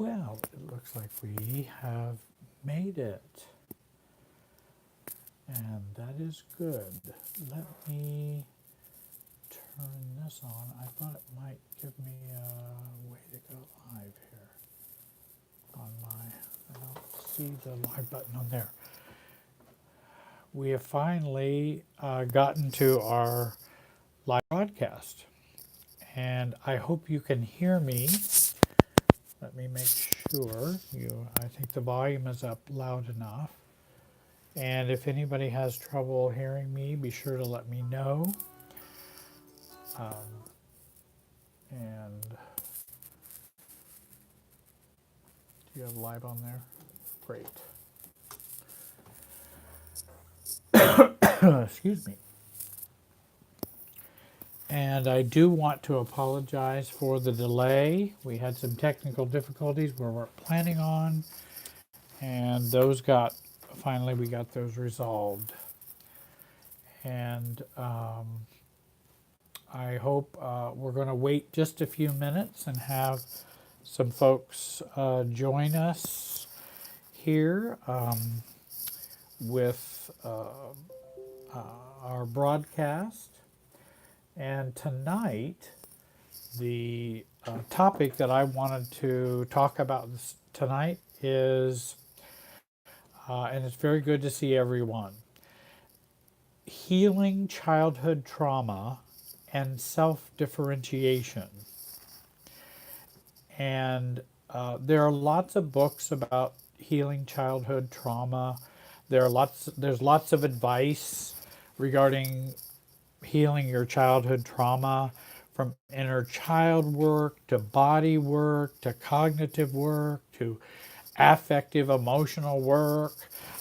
Well, it looks like we have made it, and that is good. Let me turn this on. I thought it might give me a way to go live here on my, I don't see the live button on there. We have finally gotten to our live broadcast, and I hope you can hear me. Let me make sure I think the volume is up loud enough. And if anybody has trouble hearing me, be sure to let me know. And do you have live on there? Great. Excuse me. And I do want to apologize for the delay. We had some technical difficulties we weren't planning on, and finally we got those resolved. And I hope we're going to wait just a few minutes and have some folks join us here with our broadcast. And tonight, the topic that I wanted to talk about tonight is, and it's very good to see everyone, healing childhood trauma and self-differentiation. And there are lots of books about healing childhood trauma. There's lots of advice regarding healing your childhood trauma, from inner child work to body work to cognitive work to affective emotional work.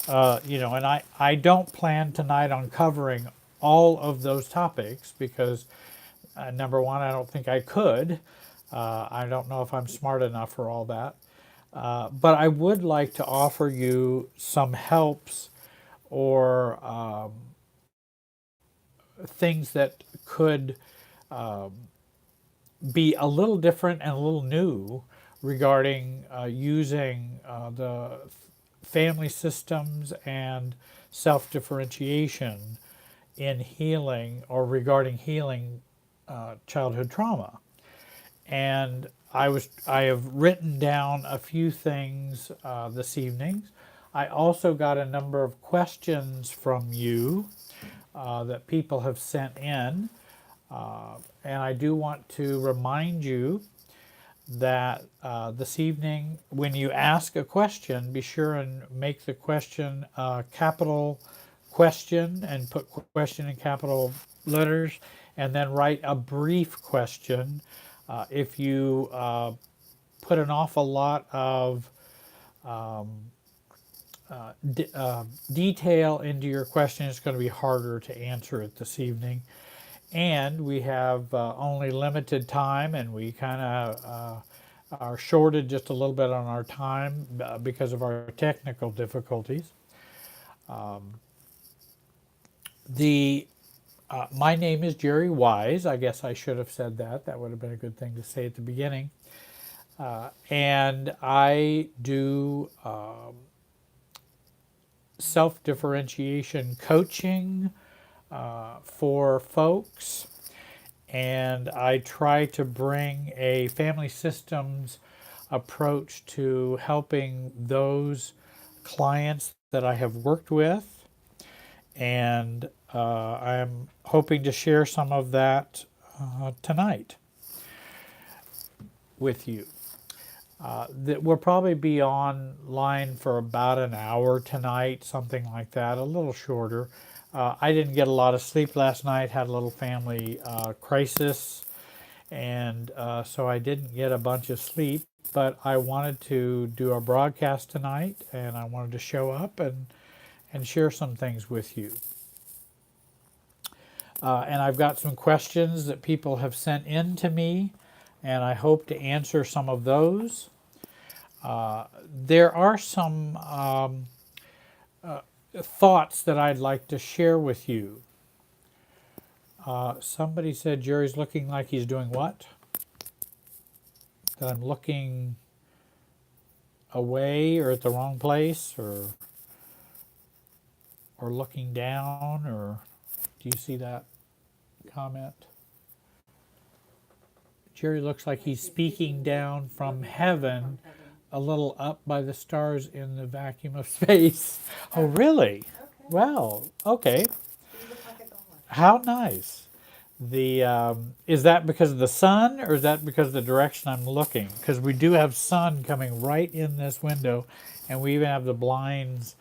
And I don't plan tonight on covering all of those topics because number one, I don't think I could. I don't know if I'm smart enough for all that. But I would like to offer you some helps or things that could be a little different and a little new regarding using the family systems and self-differentiation in healing or regarding healing childhood trauma. And I have written down a few things this evening. I also got a number of questions from you that people have sent in. And I do want to remind you that this evening, when you ask a question, be sure and make the question a capital question and put question in capital letters, and then write a brief question. If you put an awful lot of detail into your question, it's going to be harder to answer it this evening. And we have only limited time, and we kind of are shorted just a little bit on our time because of our technical difficulties. My name is Jerry Wise. I guess I should have said that. That would have been a good thing to say at the beginning. And I do self-differentiation coaching for folks, and I try to bring a family systems approach to helping those clients that I have worked with, and I'm hoping to share some of that tonight with you. That we'll probably be online for about an hour tonight, something like that, a little shorter. I didn't get a lot of sleep last night, had a little family crisis, and so I didn't get a bunch of sleep, but I wanted to do a broadcast tonight, and I wanted to show up and share some things with you. And I've got some questions that people have sent in to me, and I hope to answer some of those. There are some thoughts that I'd like to share with you. Somebody said Jerry's looking like he's doing what? That I'm looking away or at the wrong place, or looking down, or do you see that comment? Jerry looks like he's speaking down from heaven, a little up by the stars in the vacuum of space. Oh, really? Well, okay. How nice. Is that because of the sun, or is that because of the direction I'm looking? Because we do have sun coming right in this window, and we even have the blinds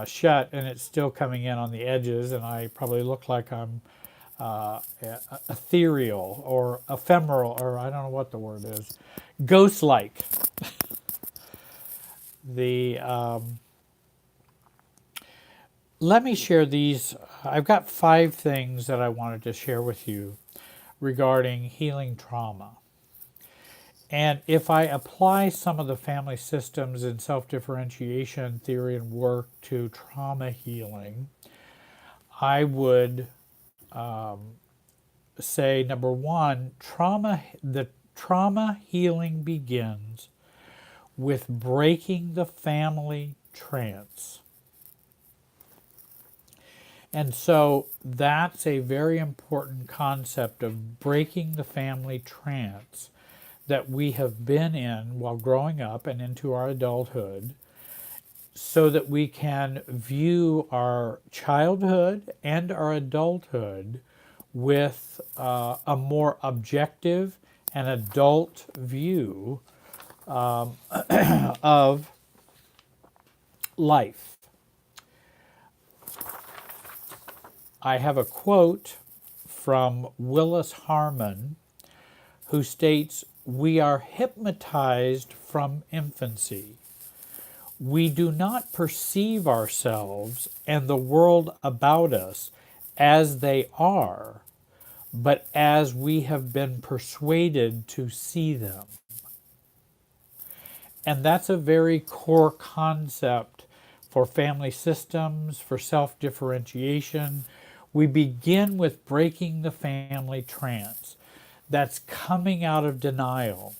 shut, and it's still coming in on the edges, and I probably look like I'm ethereal or ephemeral, or I don't know what the word is, ghost-like. Let me share these. I've got 5 things that I wanted to share with you regarding healing trauma. And if I apply some of the family systems and self-differentiation theory and work to trauma healing, I would say, number 1, the trauma healing begins with breaking the family trance. And so that's a very important concept of breaking the family trance that we have been in while growing up and into our adulthood, so that we can view our childhood and our adulthood with a more objective and adult view of life. I have a quote from Willis Harman, who states, "We are hypnotized from infancy. We do not perceive ourselves and the world about us as they are, but as we have been persuaded to see them." And that's a very core concept for family systems, for self-differentiation. We begin with breaking the family trance. That's coming out of denial,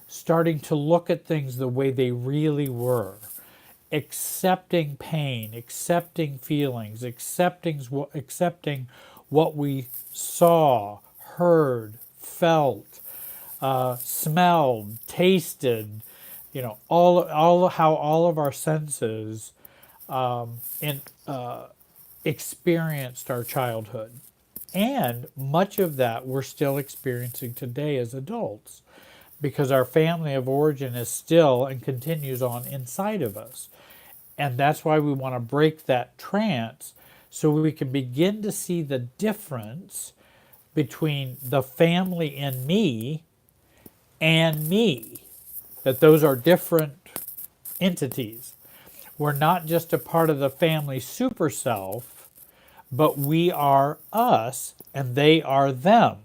starting to look at things the way they really were, accepting pain, accepting feelings, accepting what we saw, heard, felt, smelled, tasted, how all of our senses experienced our childhood. And much of that we're still experiencing today as adults, because our family of origin is still and continues on inside of us. And that's why we want to break that trance, so we can begin to see the difference between the family in me and me, that those are different entities. We're not just a part of the family super self, but we are us and they are them.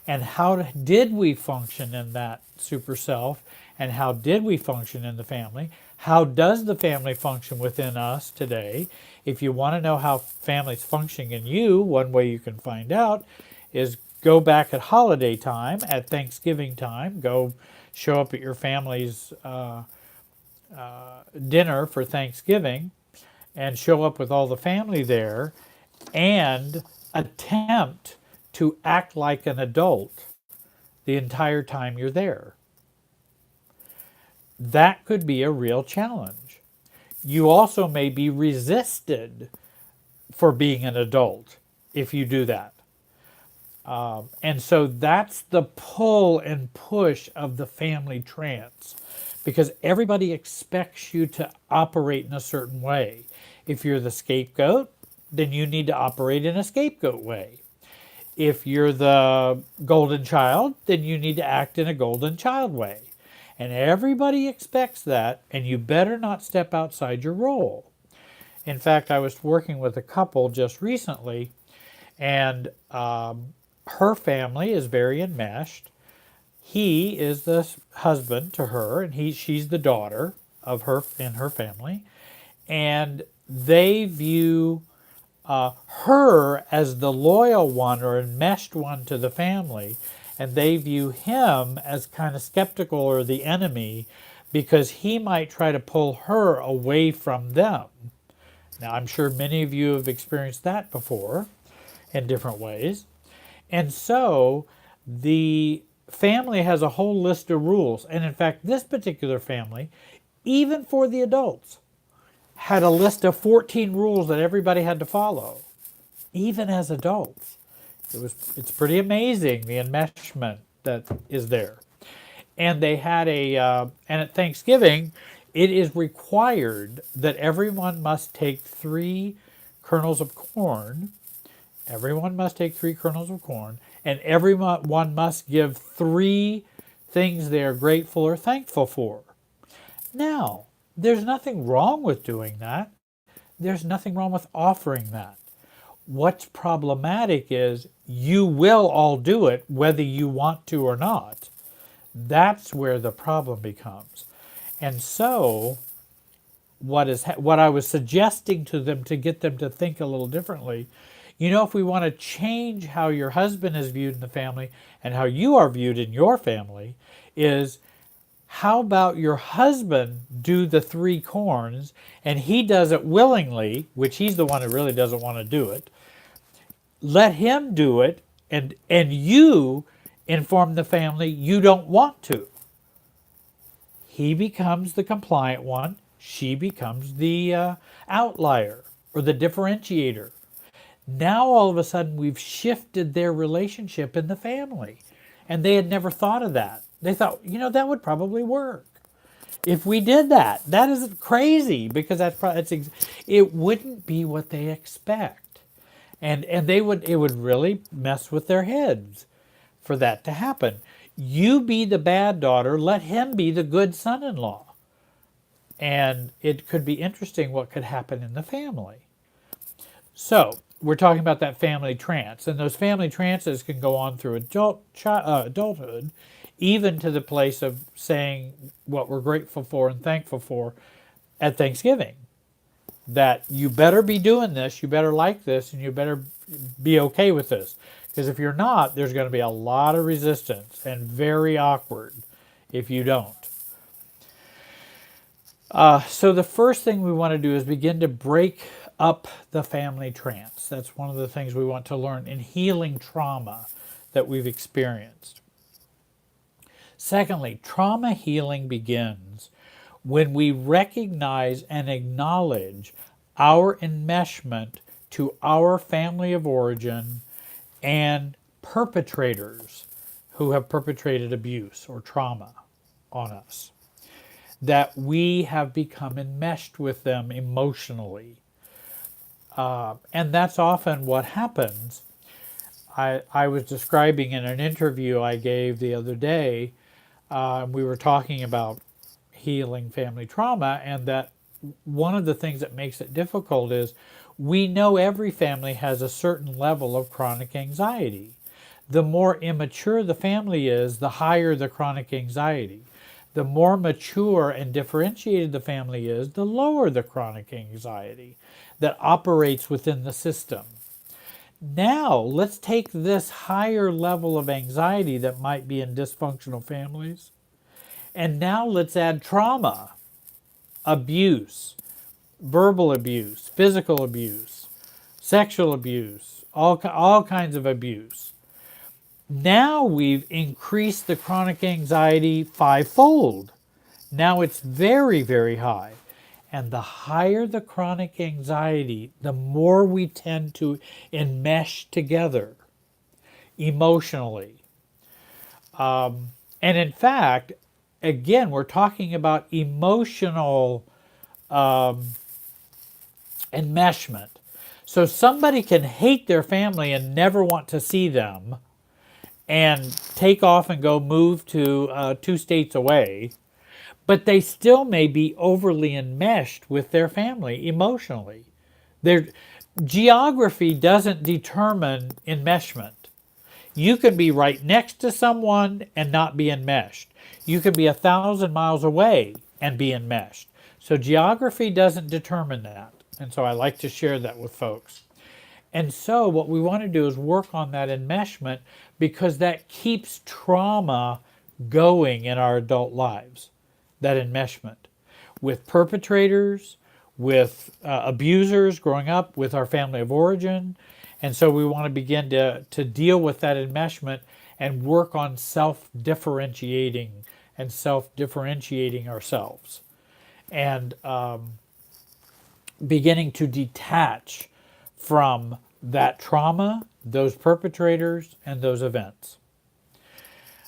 And how did we function in that super self, and how did we function in the family? How does the family function within us today? If you want to know how family's functioning in you, one way you can find out is go back at holiday time, at Thanksgiving time, go show up at your family's dinner for Thanksgiving, and show up with all the family there, and attempt to act like an adult the entire time you're there. That could be a real challenge. You also may be resisted for being an adult if you do that. And so that's the pull and push of the family trance, because everybody expects you to operate in a certain way. If you're the scapegoat, then you need to operate in a scapegoat way. If you're the golden child, then you need to act in a golden child way. And everybody expects that, and you better not step outside your role. In fact, I was working with a couple just recently, and her family is very enmeshed. He is the husband to her, and she's the daughter of her in her family, and they view her as the loyal one or enmeshed one to the family, and they view him as kind of skeptical or the enemy, because he might try to pull her away from them. Now, I'm sure many of you have experienced that before in different ways. And so the family has a whole list of rules. And in fact, this particular family, even for the adults, had a list of 14 rules that everybody had to follow, even as adults. It's pretty amazing, the enmeshment that is there. And they had and at Thanksgiving, it is required that everyone must take 3 kernels of corn. Everyone must take 3 kernels of corn, and everyone must give 3 things they are grateful or thankful for. Now, there's nothing wrong with doing that. There's nothing wrong with offering that. What's problematic is you will all do it whether you want to or not. That's where the problem becomes. And so what I was suggesting to them to get them to think a little differently, if we want to change how your husband is viewed in the family and how you are viewed in your family, is how about your husband do the 3 corns and he does it willingly, which he's the one who really doesn't want to do it. Let him do it, and you inform the family you don't want to. He becomes the compliant one. She becomes the outlier or the differentiator. Now all of a sudden we've shifted their relationship in the family, and they had never thought of that. They thought, that would probably work if we did that. That is crazy, because it wouldn't be what they expect. And it would really mess with their heads for that to happen. You be the bad daughter, let him be the good son-in-law. And it could be interesting what could happen in the family. So we're talking about that family trance, and those family trances can go on through adulthood, even to the place of saying what we're grateful for and thankful for at Thanksgiving. That you better be doing this, you better like this, and you better be okay with this. Because if you're not, there's going to be a lot of resistance and very awkward if you don't. So the first thing we want to do is begin to break up the family trance. That's one of the things we want to learn in healing trauma that we've experienced. Secondly, trauma healing begins when we recognize and acknowledge our enmeshment to our family of origin and perpetrators who have perpetrated abuse or trauma on us. That we have become enmeshed with them emotionally. And that's often what happens. I was describing in an interview I gave the other day, we were talking about healing family trauma, and that one of the things that makes it difficult is we know every family has a certain level of chronic anxiety. The more immature the family is, the higher the chronic anxiety. The more mature and differentiated the family is, the lower the chronic anxiety that operates within the system. Now, let's take this higher level of anxiety that might be in dysfunctional families, and now let's add trauma, abuse, verbal abuse, physical abuse, sexual abuse, all kinds of abuse. Now we've increased the chronic anxiety 5-fold. Now it's very, very high. And the higher the chronic anxiety, the more we tend to enmesh together emotionally. And in fact, again, we're talking about emotional enmeshment. So somebody can hate their family and never want to see them and take off and go move to 2 states away, but they still may be overly enmeshed with their family emotionally. Their geography doesn't determine enmeshment. You can be right next to someone and not be enmeshed. You can be 1,000 miles away and be enmeshed. So geography doesn't determine that. And so I like to share that with folks. And so what we want to do is work on that enmeshment, because that keeps trauma going in our adult lives. that enmeshment with perpetrators, with abusers growing up, with our family of origin. And so we want to begin to deal with that enmeshment and work on self-differentiating and self-differentiating ourselves. And beginning to detach from that trauma, those perpetrators, and those events.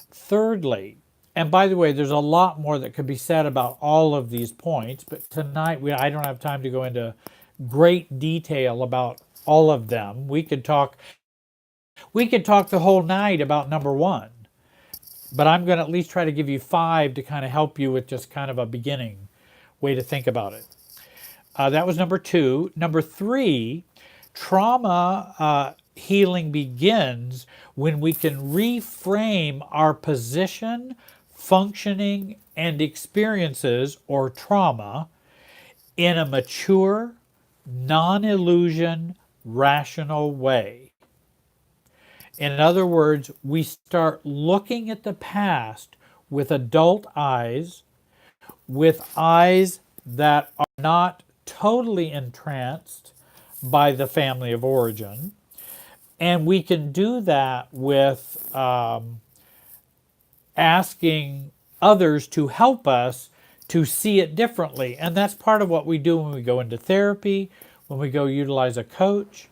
Thirdly, and by the way, there's a lot more that could be said about all of these points, but tonight I don't have time to go into great detail about all of them. We could talk the whole night about number one, but I'm going to at least try to give you 5 to kind of help you with just kind of a beginning way to think about it. That was number 2. Number 3, trauma healing begins when we can reframe our position, functioning, and experiences or trauma in a mature, non-illusion, rational way. In other words, we start looking at the past with adult eyes, with eyes that are not totally entranced by the family of origin. And we can do that with asking others to help us to see it differently. And that's part of what we do when we go into therapy, when we go utilize a coach.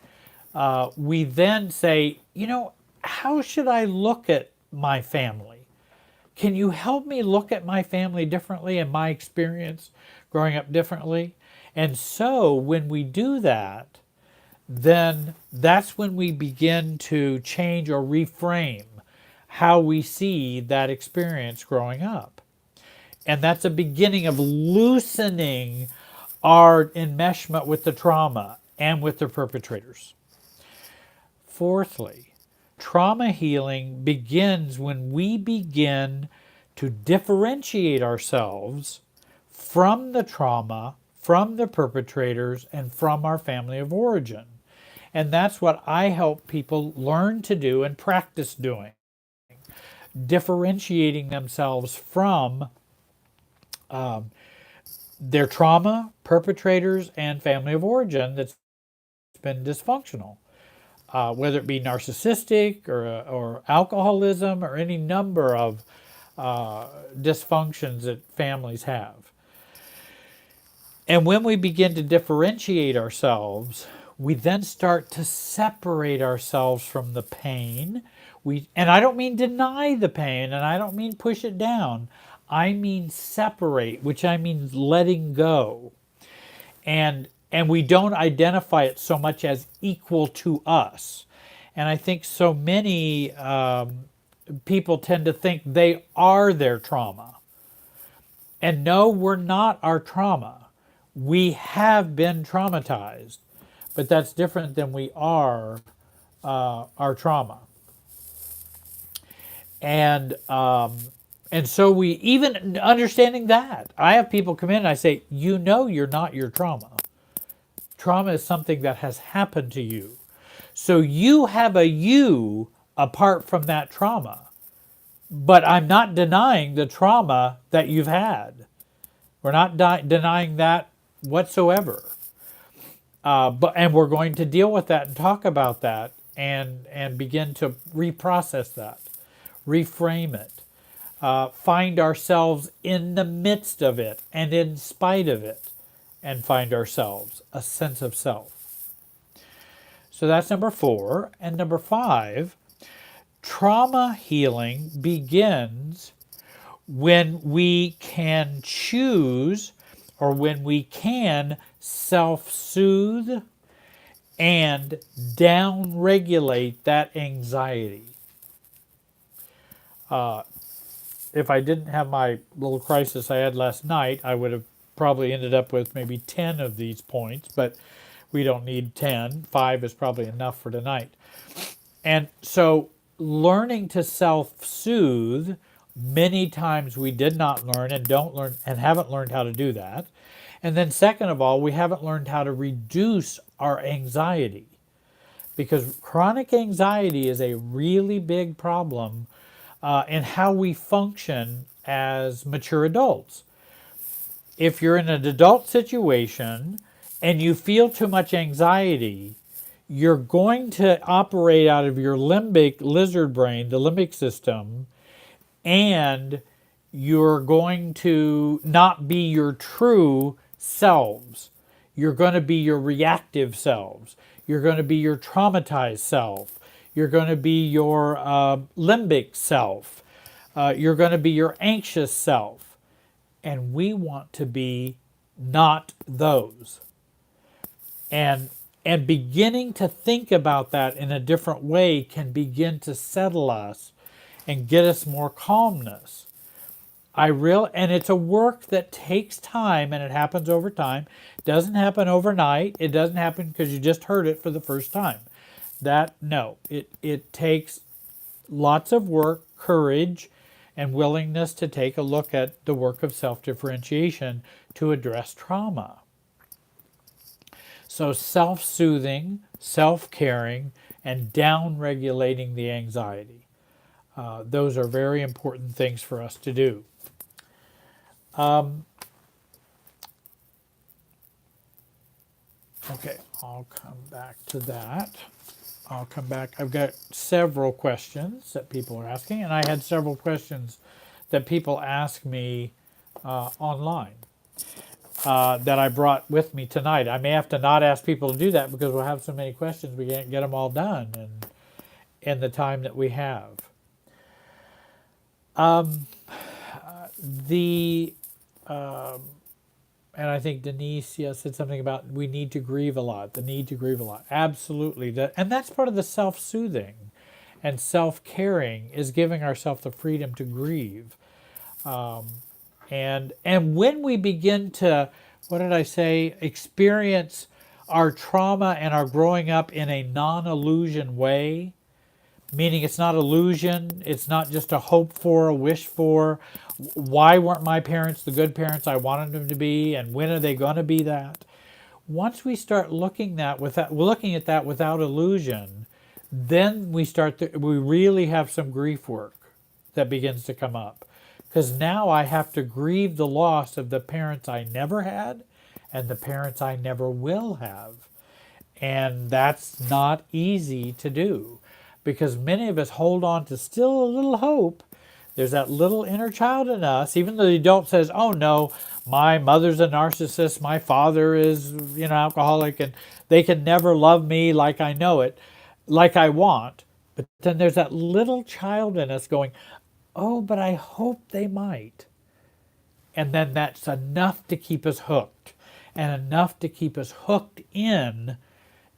We then say, how should I look at my family? Can you help me look at my family differently and my experience growing up differently? And so when we do that, then that's when we begin to change or reframe how we see that experience growing up. And that's a beginning of loosening our enmeshment with the trauma and with the perpetrators. Fourthly, trauma healing begins when we begin to differentiate ourselves from the trauma, from the perpetrators, and from our family of origin. And that's what I help people learn to do and practice doing. Differentiating themselves from their trauma, perpetrators, and family of origin that's been dysfunctional. Whether it be narcissistic or alcoholism or any number of dysfunctions that families have. And when we begin to differentiate ourselves, we then start to separate ourselves from the pain. And I don't mean deny the pain, and I don't mean push it down. I mean separate, which I mean letting go. And we don't identify it so much as equal to us. And I think so many people tend to think they are their trauma. And no, we're not our trauma. We have been traumatized, but that's different than we are our trauma. And so we, even understanding that, I have people come in and I say, you're not your trauma. Trauma is something that has happened to you. So you have a you apart from that trauma. But I'm not denying the trauma that you've had. We're not denying that whatsoever. And we're going to deal with that and talk about that and begin to reprocess that, reframe it, find ourselves in the midst of it and in spite of it, and find ourselves a sense of self. So that's number 4. And number 5, trauma healing begins when we can choose, or when we can self-soothe and down-regulate that anxiety. If I didn't have my little crisis I had last night, I would have probably ended up with maybe 10 of these points, but we don't need 10. 5 is probably enough for tonight. And so learning to self-soothe, many times we did not learn and don't learn and haven't learned how to do that. And then second of all, we haven't learned how to reduce our anxiety, because chronic anxiety is a really big problem in how we function as mature adults. if you're in an adult situation and you feel too much anxiety, you're going to operate out of your limbic lizard brain, the limbic system, and you're going to not be your true selves. You're going to be your reactive selves. You're going to be your traumatized self. You're going to be your limbic self. You're going to be your anxious self. And we want to be not those. And beginning to think about that in a different way can begin to settle us and get us more calmness. And it's a work that takes time, and it happens over time. It doesn't happen overnight. It doesn't happen because you just heard it for the first time. It takes lots of work, courage, and willingness to take a look at the work of self-differentiation to address trauma. So self-soothing, self-caring, and down-regulating the anxiety. Those are very important things for us to do. Okay, I'll come back to that. I'll come back. I've got several questions that people are asking, and I had several questions that people asked me online that I brought with me tonight. I may have to not ask people to do that because we'll have so many questions we can't get them all done in the time that we have. And I think Denise, said something about we need to grieve a lot, the need to grieve a lot. Absolutely. And that's part of the self-soothing and self-caring, is giving ourselves the freedom to grieve. And when we begin to, experience our trauma and our growing up in a non-illusion way, meaning it's not illusion, it's not just a hope for, a wish for, why weren't my parents the good parents I wanted them to be, and when are they going to be that? Once we start looking at that without illusion, then we really have some grief work that begins to come up. Because now I have to grieve the loss of the parents I never had and the parents I never will have. And that's not easy to do, because many of us hold on to still a little hope. There's that little inner child in us, even though the adult says, oh no, my mother's a narcissist, my father is, alcoholic, and they can never love me like I know it, like I want. But then there's that little child in us going, oh, but I hope they might. And then that's enough to keep us hooked, and enough to keep us hooked in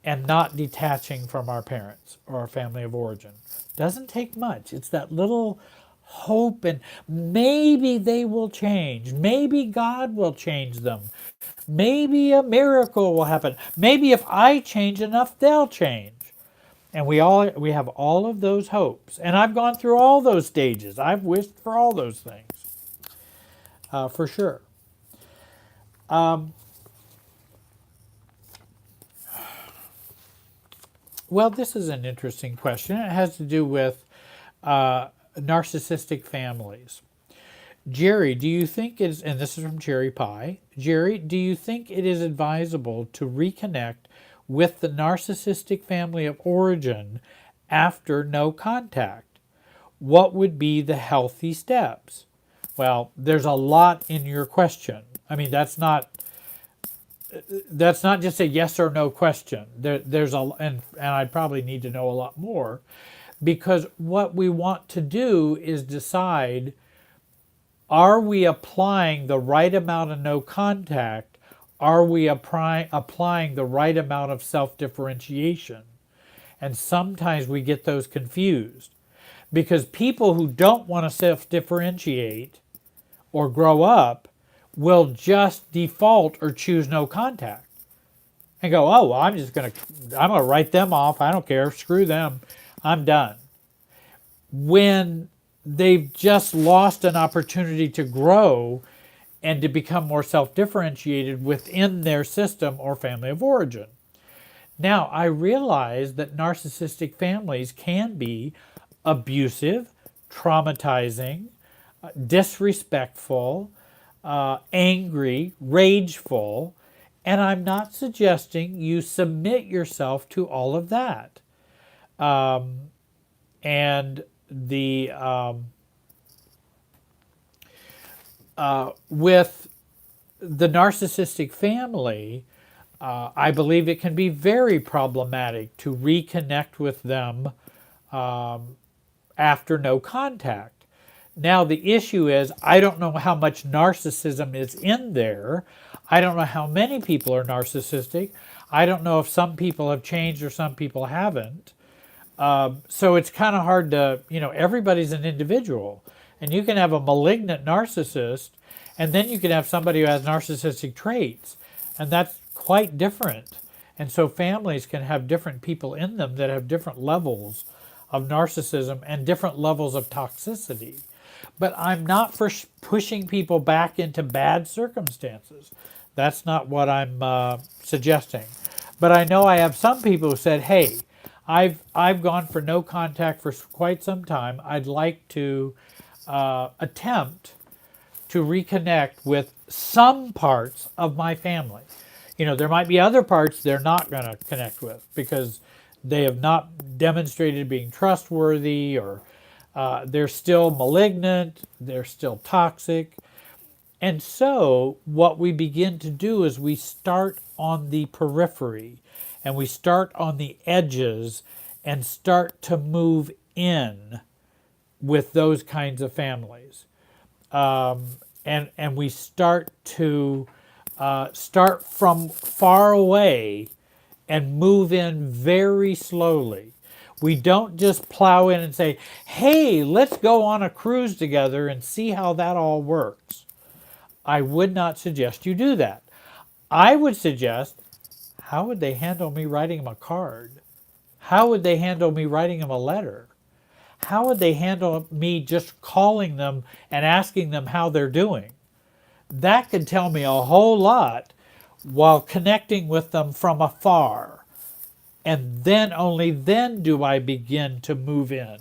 and not detaching from our parents or our family of origin. Doesn't take much. It's that little hope, and maybe they will change. Maybe God will change them. Maybe a miracle will happen. Maybe if I change enough, they'll change. And we have all of those hopes. And I've gone through all those stages. I've wished for all those things, for sure. Well, this is an interesting question. It has to do with narcissistic families. Jerry, do you think it is, and this is from Cherry Pie, Jerry, do you think it is advisable to reconnect with the narcissistic family of origin after no contact? What would be the healthy steps? Well, there's a lot in your question. I mean, that's not just a yes or no question. And I'd probably need to know a lot more, because what we want to do is decide, are we applying the right amount of no contact? Are we applying the right amount of self-differentiation? And sometimes we get those confused, because people who don't want to self-differentiate or grow up will just default or choose no contact and go, oh, well, I'm going to write them off. I don't care. Screw them. I'm done. When they've just lost an opportunity to grow and to become more self-differentiated within their system or family of origin. Now, I realize that narcissistic families can be abusive, traumatizing, disrespectful, angry, rageful, and I'm not suggesting you submit yourself to all of that. And with the narcissistic family, I believe it can be very problematic to reconnect with them after no contact. Now, the issue is, I don't know how much narcissism is in there. I don't know how many people are narcissistic. I don't know if some people have changed or some people haven't. So it's kind of hard to, everybody's an individual. And you can have a malignant narcissist, and then you can have somebody who has narcissistic traits. And that's quite different. And so families can have different people in them that have different levels of narcissism and different levels of toxicity. But I'm not for pushing people back into bad circumstances. That's not what I'm suggesting. But I know I have some people who said, hey, I've gone for no contact for quite some time. I'd like to attempt to reconnect with some parts of my family. There might be other parts they're not going to connect with because they have not demonstrated being trustworthy, or they're still malignant, they're still toxic. And so what we begin to do is we start on the periphery and we start on the edges and start to move in with those kinds of families. And we start to start from far away and move in very slowly. We don't just plow in and say, hey, let's go on a cruise together and see how that all works. I would not suggest you do that. I would suggest, how would they handle me writing them a card? How would they handle me writing them a letter? How would they handle me just calling them and asking them how they're doing? That could tell me a whole lot while connecting with them from afar. And then, only then do I begin to move in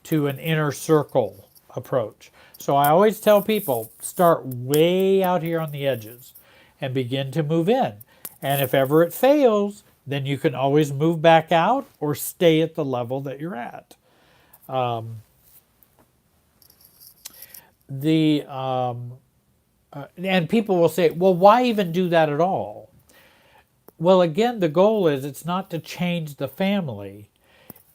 to an inner circle approach. So I always tell people, start way out here on the edges and begin to move in. And if ever it fails, then you can always move back out or stay at the level that you're at. And people will say, well, why even do that at all? Well, again, the goal is it's not to change the family.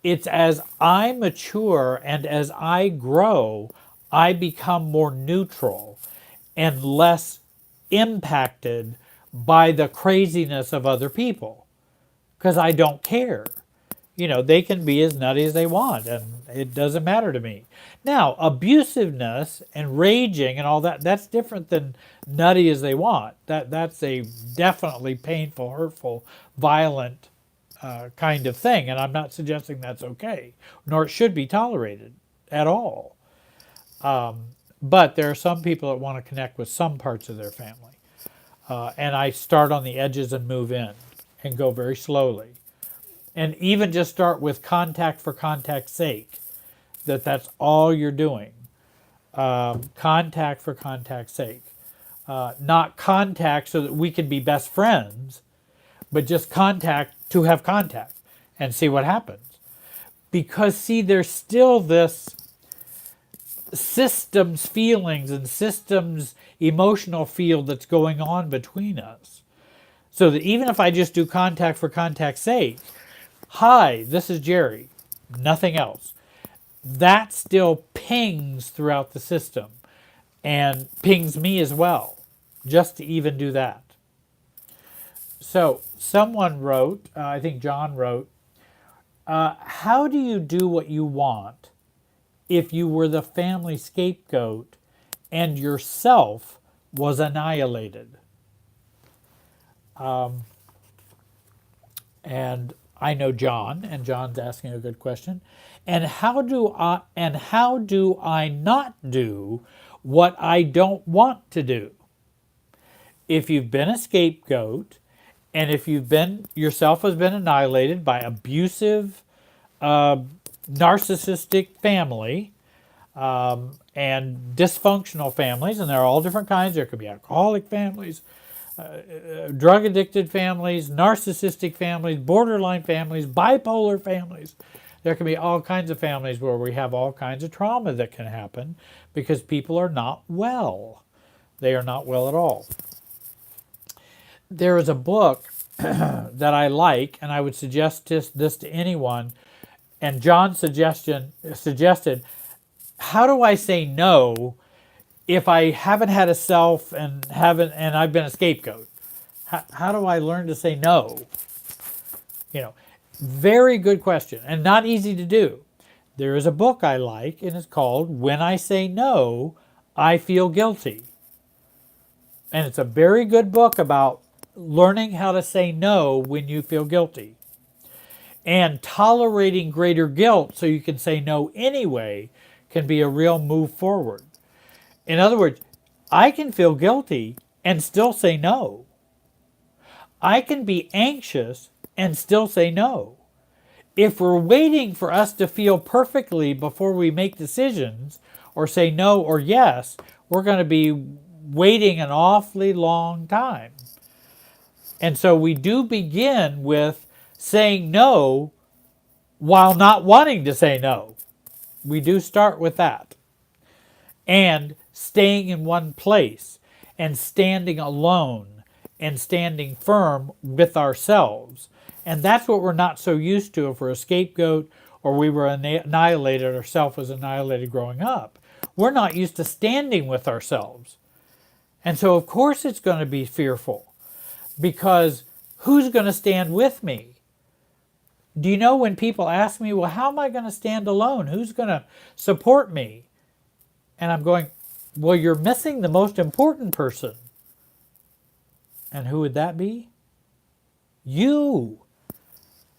It's as I mature and as I grow, I become more neutral and less impacted by the craziness of other people because I don't care. They can be as nutty as they want and it doesn't matter to me. Now, abusiveness and raging and all that, that's different than nutty as they want. That's a definitely painful, hurtful, violent kind of thing. And I'm not suggesting that's okay, nor it should be tolerated at all. But there are some people that want to connect with some parts of their family. And I start on the edges and move in and go very slowly. And even just start with contact for contact's sake, that's all you're doing. Contact for contact's sake. Not contact so that we can be best friends, but just contact to have contact and see what happens. Because, see, there's still this systems feelings and systems emotional field that's going on between us. So that even if I just do contact for contact's sake, hi, this is Jerry, nothing else, that still pings throughout the system and pings me as well, just to even do that. So someone wrote, I think John wrote, how do you do what you want if you were the family scapegoat and yourself was annihilated? And I know John, and John's asking a good question. And how do I not do what I don't want to do? If you've been a scapegoat, and if yourself has been annihilated by abusive, narcissistic family, and dysfunctional families, and there are all different kinds. There could be alcoholic families, drug-addicted families, narcissistic families, borderline families, bipolar families. There can be all kinds of families where we have all kinds of trauma that can happen because people are not well. They are not well at all. There is a book that I like, and I would suggest this to anyone. And John suggested, how do I say no if I haven't had a self and I've been a scapegoat? How do I learn to say no? Very good question, and not easy to do. There is a book I like, and it's called When I Say No, I Feel Guilty. And it's a very good book about learning how to say no when you feel guilty. And tolerating greater guilt so you can say no anyway can be a real move forward. In other words, I can feel guilty and still say no. I can be anxious and still say no. If we're waiting for us to feel perfectly before we make decisions or say no or yes, we're going to be waiting an awfully long time. And so we do begin with saying no while not wanting to say no. We do start with that. And staying in one place and standing alone and standing firm with ourselves. And that's what we're not so used to if we're a scapegoat or we were annihilated, or self was annihilated growing up. We're not used to standing with ourselves. And so of course it's going to be fearful, because who's going to stand with me? Do you know when people ask me, well, how am I going to stand alone? Who's going to support me? And I'm going, well, you're missing the most important person. And who would that be? You.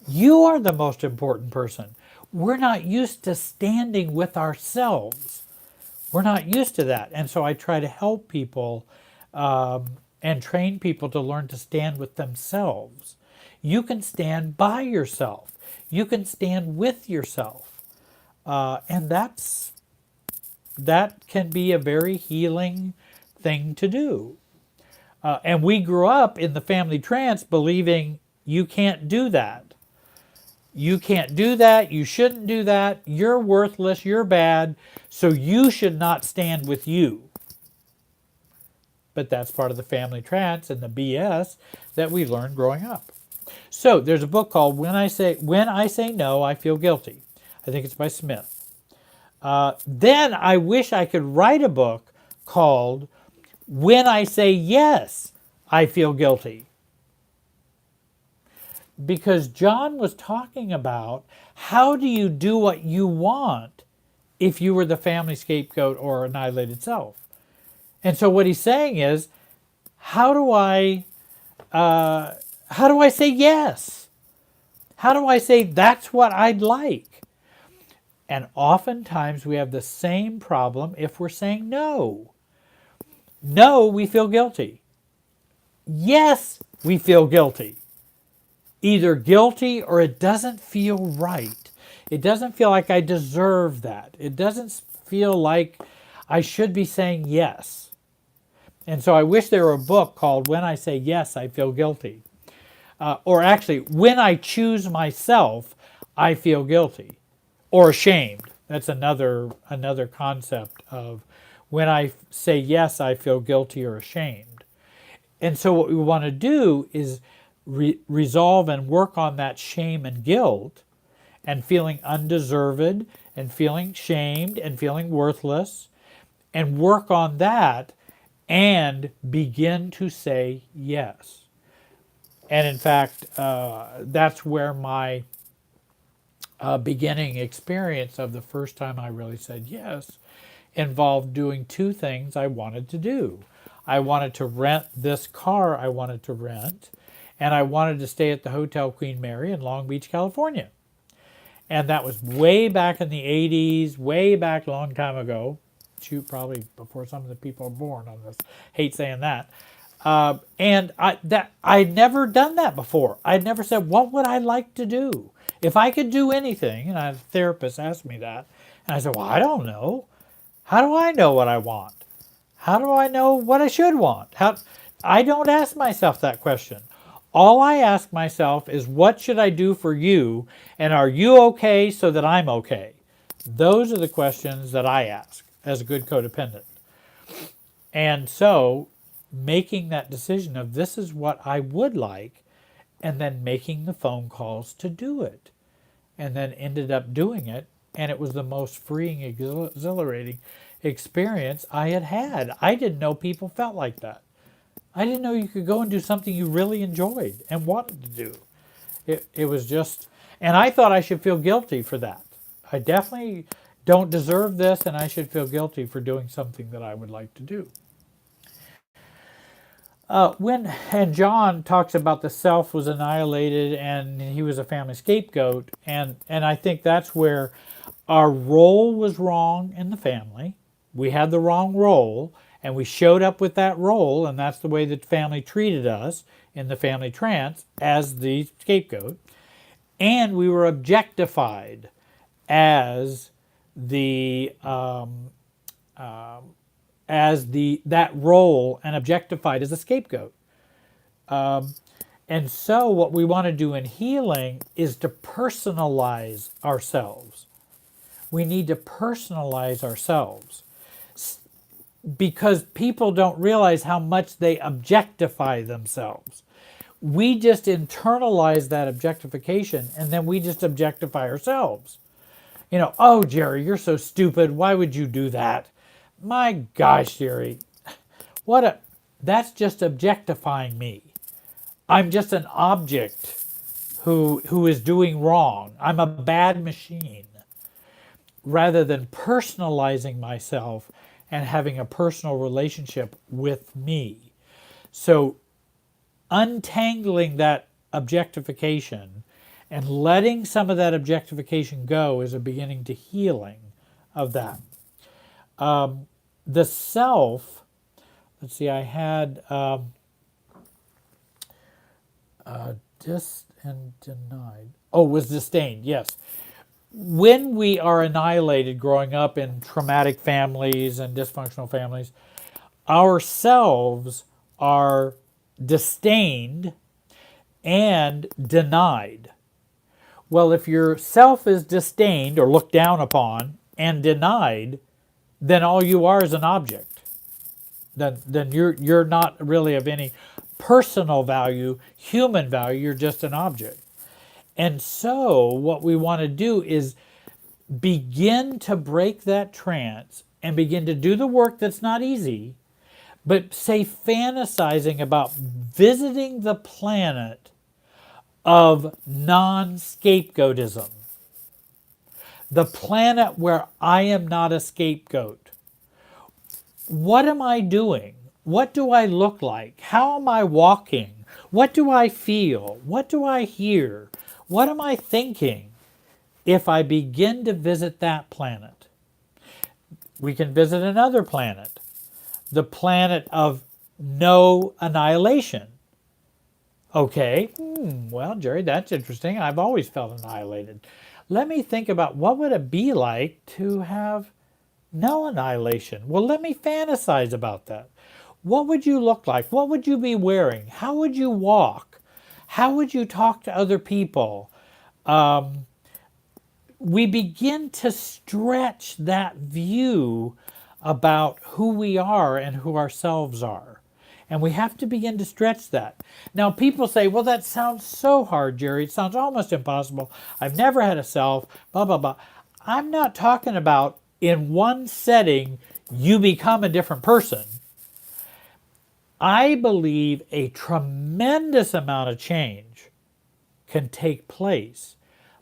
You are the most important person. We're not used to standing with ourselves. We're not used to that. And so I try to help people and train people to learn to stand with themselves. You can stand by yourself. You can stand with yourself. And that can be a very healing thing to do. And we grew up in the family trance believing you can't do that. You can't do that. You shouldn't do that. You're worthless. You're bad. So you should not stand with you. But that's part of the family trance and the BS that we learned growing up. So there's a book called When I Say No, I Feel Guilty. I think it's by Smith. Then I wish I could write a book called When I Say Yes, I Feel Guilty. Because John was talking about how do you do what you want if you were the family scapegoat or annihilated self. And so what he's saying is, how do I say yes? How do I say that's what I'd like? And oftentimes we have the same problem if we're saying no. No, we feel guilty. Yes, we feel guilty. Either guilty or it doesn't feel right. It doesn't feel like I deserve that. It doesn't feel like I should be saying yes. And so I wish there were a book called When I Say Yes, I Feel Guilty. Or actually, When I Choose Myself, I Feel Guilty. Or ashamed. That's another concept of when I say yes, I feel guilty or ashamed. And so what we want to do is resolve and work on that shame and guilt and feeling undeserved and feeling shamed and feeling worthless, and work on that and begin to say yes. And in fact, that's where my beginning experience of the first time I really said yes involved doing two things I wanted to do. I wanted to rent this car I wanted to rent, and I wanted to stay at the Hotel Queen Mary in Long Beach, California. And that was way back in the 80s, way back a long time ago. Shoot, probably before some of the people are born on this. Hate saying that. And I'd never done that before. I'd never said, what would I like to do? If I could do anything, and a therapist asked me that, and I said, well, I don't know. How do I know what I want? How do I know what I should want? I don't ask myself that question. All I ask myself is, what should I do for you? And are you okay so that I'm okay? Those are the questions that I ask as a good codependent. And so making that decision of this is what I would like, and then making the phone calls to do it. And then ended up doing it. And it was the most freeing, exhilarating experience I had had. I didn't know people felt like that. I didn't know you could go and do something you really enjoyed and wanted to do. It was just, and I thought I should feel guilty for that. I definitely don't deserve this, and I should feel guilty for doing something that I would like to do. And John talks about the self was annihilated and he was a family scapegoat, and I think that's where our role was wrong in the family. We had the wrong role, and we showed up with that role, and that's the way the family treated us in the family trance as the scapegoat. And we were objectified as the that role, and objectified as a scapegoat. And so what we want to do in healing is to personalize ourselves. We need to personalize ourselves, because people don't realize how much they objectify themselves. We just internalize that objectification, and then we just objectify ourselves. Oh, Jerry, you're so stupid. Why would you do that? My gosh, Jerry, that's just objectifying me. I'm just an object who is doing wrong. I'm a bad machine. Rather than personalizing myself and having a personal relationship with me. So untangling that objectification and letting some of that objectification go is a beginning to healing of that. The self, let's see, I had dis and denied. Oh, was disdained, yes. When we are annihilated growing up in traumatic families and dysfunctional families, ourselves are disdained and denied. Well, if your self is disdained or looked down upon and denied, then all you are is an object. Then you're not really of any personal value, human value, you're just an object. And so what we want to do is begin to break that trance and begin to do the work that's not easy, but say fantasizing about visiting the planet of non-scapegoatism. The planet where I am not a scapegoat. What am I doing? What do I look like? How am I walking? What do I feel? What do I hear? What am I thinking if I begin to visit that planet? We can visit another planet, the planet of no annihilation. Okay, well, Jerry, that's interesting. I've always felt annihilated. Let me think about what would it be like to have no annihilation. Well, let me fantasize about that. What would you look like? What would you be wearing? How would you walk? How would you talk to other people? We begin to stretch that view about who we are and who ourselves are. And we have to begin to stretch that. Now, people say, well, that sounds so hard, Jerry. It sounds almost impossible. I've never had a self, blah, blah, blah. I'm not talking about in one setting, you become a different person. I believe a tremendous amount of change can take place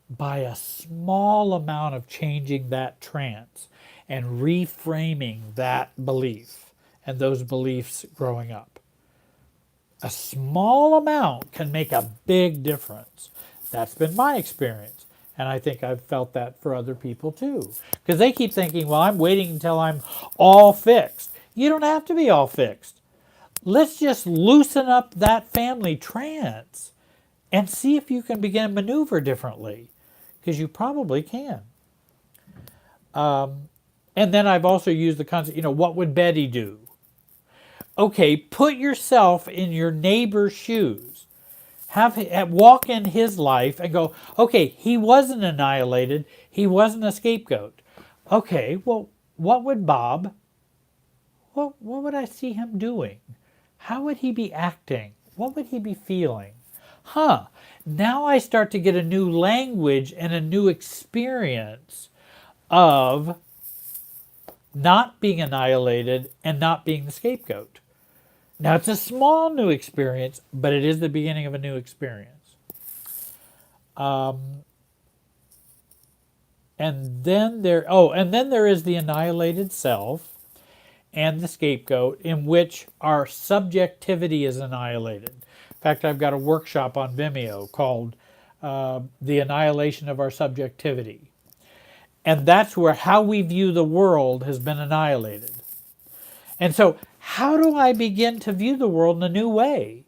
by a small amount of changing that trance and reframing that belief and those beliefs growing up. A small amount can make a big difference. That's been my experience. And I think I've felt that for other people too. Because they keep thinking, well, I'm waiting until I'm all fixed. You don't have to be all fixed. Let's just loosen up that family trance and see if you can begin to maneuver differently. Because you probably can. And And then I've also used the concept, what would Betty do? Okay, put yourself in your neighbor's shoes. Walk in his life and go, okay, he wasn't annihilated. He wasn't a scapegoat. Okay, well, what would Bob, what would I see him doing? How would he be acting? What would he be feeling? Now I start to get a new language and a new experience of not being annihilated and not being the scapegoat. Now it's a small new experience, but it is the beginning of a new experience. And then there is the annihilated self and the scapegoat, in which our subjectivity is annihilated. In fact, I've got a workshop on Vimeo called The Annihilation of Our Subjectivity. And that's where how we view the world has been annihilated. And so, how do I begin to view the world in a new way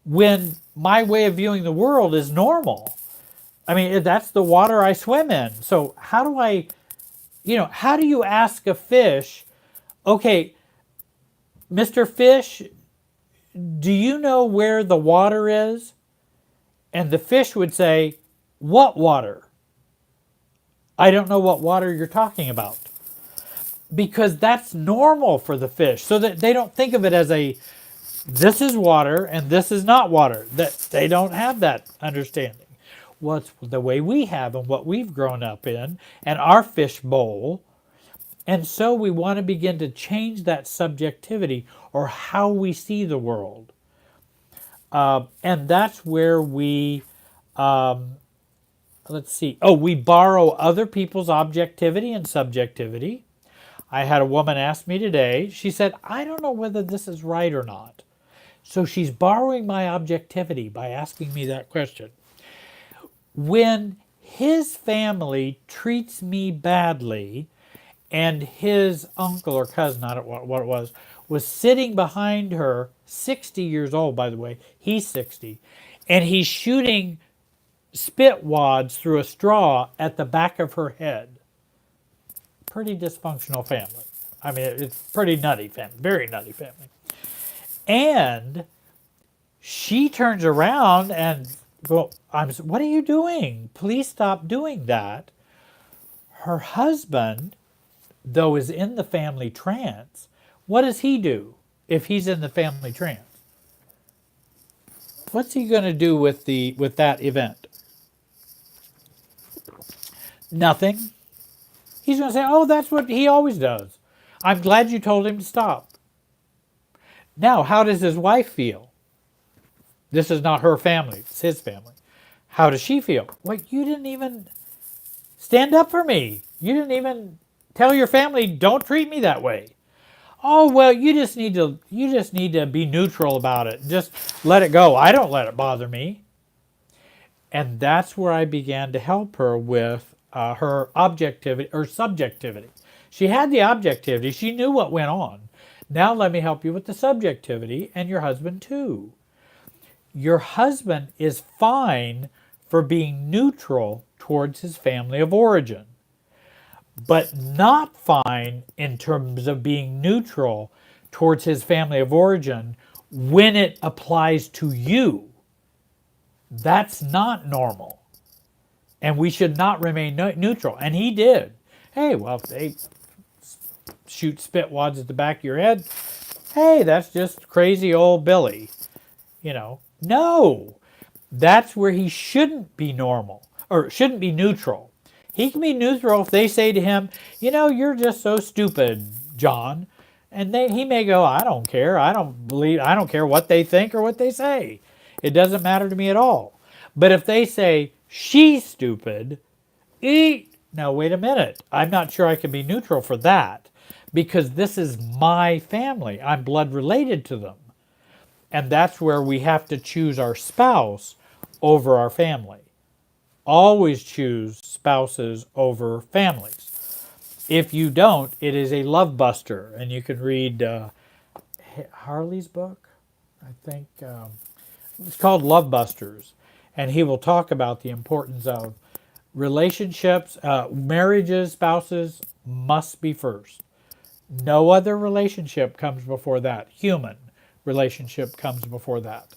when my way of viewing the world is normal? I mean, that's the water I swim in. So how do how do you ask a fish, okay, Mr. Fish, do you know where the water is? And the fish would say, what water? I don't know what water you're talking about. Because that's normal for the fish. So that they don't think of it as this is water and this is not water. That they don't have that understanding. What's the way we have and what we've grown up in and our fish bowl. And so we want to begin to change that subjectivity or how we see the world. And that's where we, we borrow other people's objectivity and subjectivity. I had a woman ask me today, she said, I don't know whether this is right or not. So she's borrowing my objectivity by asking me that question. When his family treats me badly, and his uncle or cousin, I don't know what it was sitting behind her, 60 years old, by the way, he's 60, and he's shooting spit wads through a straw at the back of her head. Pretty dysfunctional family. I mean, it's pretty nutty family, very nutty family. And she turns around and goes, what are you doing? Please stop doing that. Her husband, though, is in the family trance. What does he do if he's in the family trance? What's he going to do with that event? Nothing. He's going to say, oh, that's what he always does. I'm glad you told him to stop. Now, how does his wife feel? This is not her family, it's his family. How does she feel? Well, you didn't even stand up for me. You didn't even tell your family, don't treat me that way. Oh, well, you just need to be neutral about it. Just let it go. I don't let it bother me. And that's where I began to help her with her objectivity or subjectivity. She had the objectivity. She knew what went on. Now let me help you with the subjectivity, and your husband too. Your husband is fine for being neutral towards his family of origin, but not fine in terms of being neutral towards his family of origin when it applies to you. That's not normal. And we should not remain neutral. And he did. Hey, well, if they shoot spit wads at the back of your head, hey, that's just crazy old Billy. No. That's where he shouldn't be normal, or shouldn't be neutral. He can be neutral if they say to him, you're just so stupid, John. And he may go, I don't care. I don't care what they think or what they say. It doesn't matter to me at all. But if they say, she's stupid, now wait a minute. I'm not sure I can be neutral for that, because this is my family. I'm blood related to them. And that's where we have to choose our spouse over our family. Always choose spouses over families. If you don't, it is a love buster. And you can read Harley's book, I think. It's called Love Busters. And he will talk about the importance of relationships, marriages, spouses, must be first. No other relationship comes before that. Human relationship comes before that.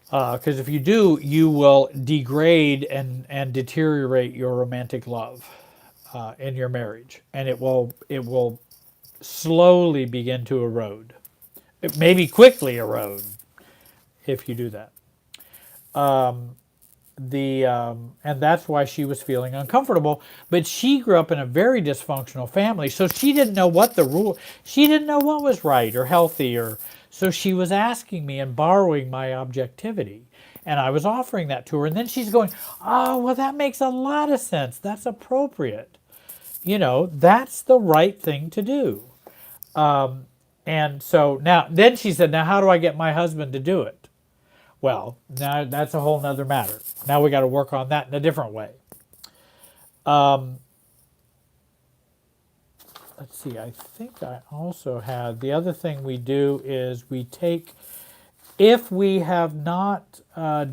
Because if you do, you will degrade and deteriorate your romantic love in your marriage, and it will slowly begin to erode. It maybe quickly erode if you do that. And that's why she was feeling uncomfortable. But she grew up in a very dysfunctional family, so she didn't know what the rule. She didn't know what was right or healthy, or so she was asking me and borrowing my objectivity, and I was offering that to her. And then she's going, "Oh, well, that makes a lot of sense. That's appropriate. You know, that's the right thing to do." And so now, then she said, "Now, how do I get my husband to do it?" Well, now that's a whole nother matter. Now we got to work on that in a different way. Let's see, I think I also had, the other thing we do is we take, if we have not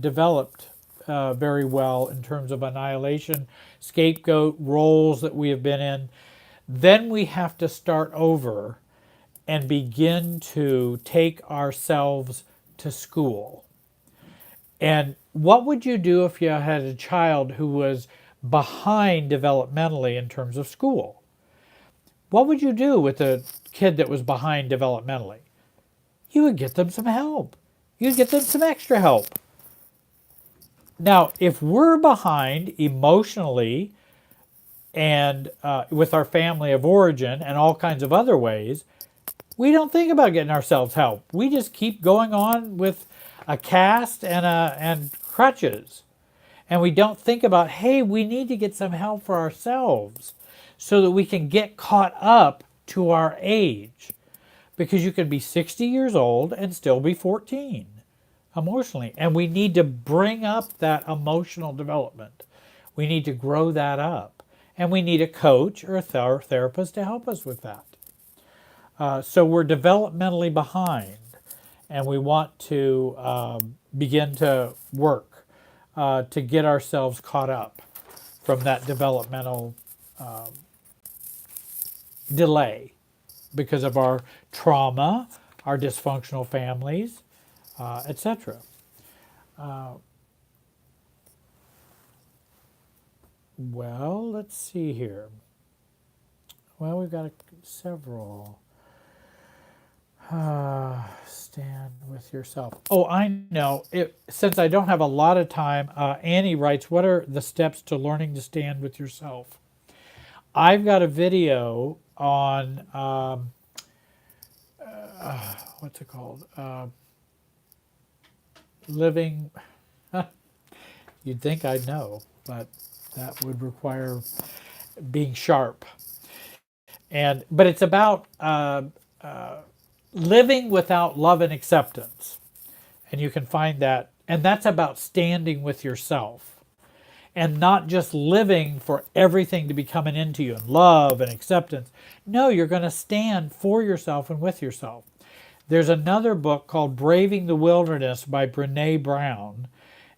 developed very well in terms of annihilation, scapegoat roles that we have been in, then we have to start over and begin to take ourselves to school. And what would you do if you had a child who was behind developmentally in terms of school? What would you do with a kid that was behind developmentally? You would get them some help. You'd get them some extra help. Now, if we're behind emotionally and with our family of origin and all kinds of other ways, we don't think about getting ourselves help. We just keep going on with a cast and crutches. And we don't think about, hey, we need to get some help for ourselves so that we can get caught up to our age. Because you can be 60 years old and still be 14 emotionally. And we need to bring up that emotional development. We need to grow that up. And we need a coach or a therapist to help us with that. So we're developmentally behind. And we want to begin to work to get ourselves caught up from that developmental delay because of our trauma, our dysfunctional families, etc. Well, let's see here. Well, we've got several. Stand with yourself. Oh, I know. Since I don't have a lot of time, Annie writes, what are the steps to learning to stand with yourself? I've got a video on, what's it called? Living, you'd think I'd know, but that would require being sharp. But it's about living without love and acceptance. And you can find that. And that's about standing with yourself. And not just living for everything to be coming into you, and love and acceptance. No, you're going to stand for yourself and with yourself. There's another book called Braving the Wilderness by Brené Brown.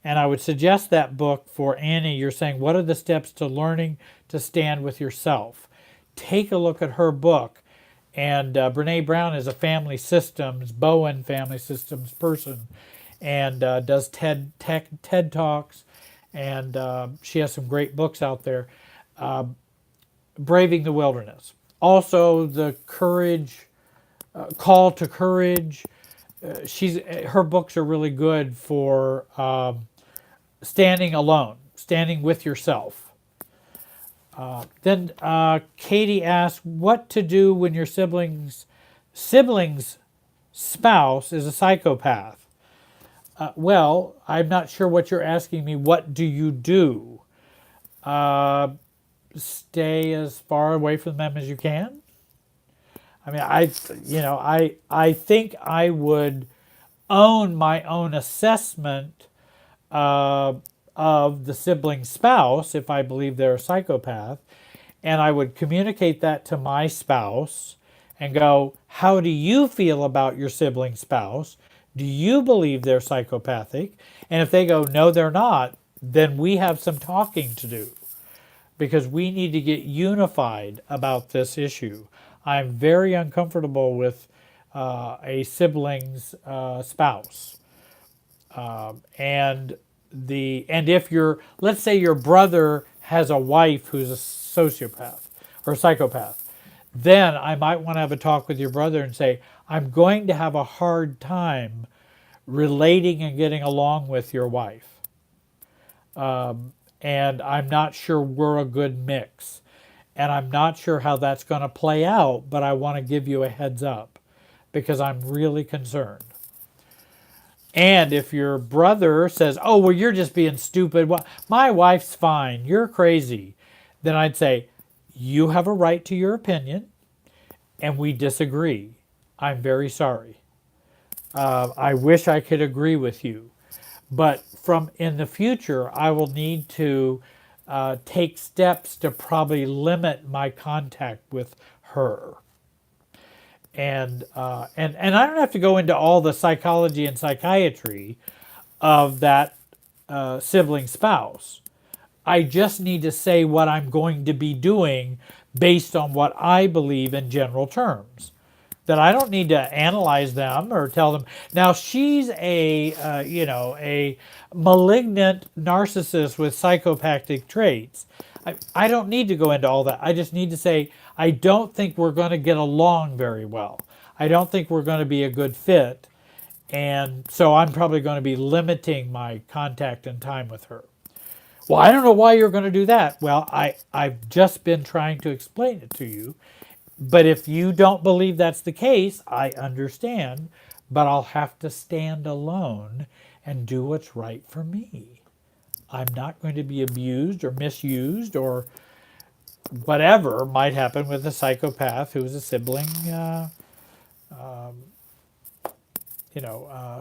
And I would suggest that book for Annie. You're saying, what are the steps to learning to stand with yourself? Take a look at her book. And Brené Brown is a family systems, Bowen family systems person, and does TED Talks, and she has some great books out there. Braving the Wilderness. Also, the Courage, Call to Courage. Her books are really good for standing alone, standing with yourself. Then Katie asked, what to do when your sibling's spouse is a psychopath? Well, I'm not sure what you're asking me. What do you do? Stay as far away from them as you can. I mean, I think I would own my own assessment of the sibling spouse if I believe they're a psychopath, and I would communicate that to my spouse and go, how do you feel about your sibling spouse? Do you believe they're psychopathic? And if they go, no, they're not, then we have some talking to do. because we need to get unified about this issue. I'm very uncomfortable with a sibling's spouse. And if let's say your brother has a wife who's a sociopath or psychopath, then I might want to have a talk with your brother and say, I'm going to have a hard time relating and getting along with your wife. And I'm not sure we're a good mix. And I'm not sure how that's going to play out, but I want to give you a heads up because I'm really concerned. And if your brother says, oh, well, you're just being stupid, well, my wife's fine, you're crazy, then I'd say, you have a right to your opinion, and we disagree. I'm very sorry. I wish I could agree with you. But from in the future, I will need to take steps to probably limit my contact with her. And I don't have to go into all the psychology and psychiatry of that sibling spouse. I just need to say what I'm going to be doing based on what I believe in general terms. That I don't need to analyze them or tell them. Now she's a malignant narcissist with psychopathic traits. I don't need to go into all that. I just need to say, I don't think we're going to get along very well. I don't think we're going to be a good fit. And so I'm probably going to be limiting my contact and time with her. Well, I don't know why you're going to do that. Well, I've just been trying to explain it to you. But if you don't believe that's the case, I understand. But I'll have to stand alone and do what's right for me. I'm not going to be abused or misused or whatever might happen with a psychopath who's a sibling,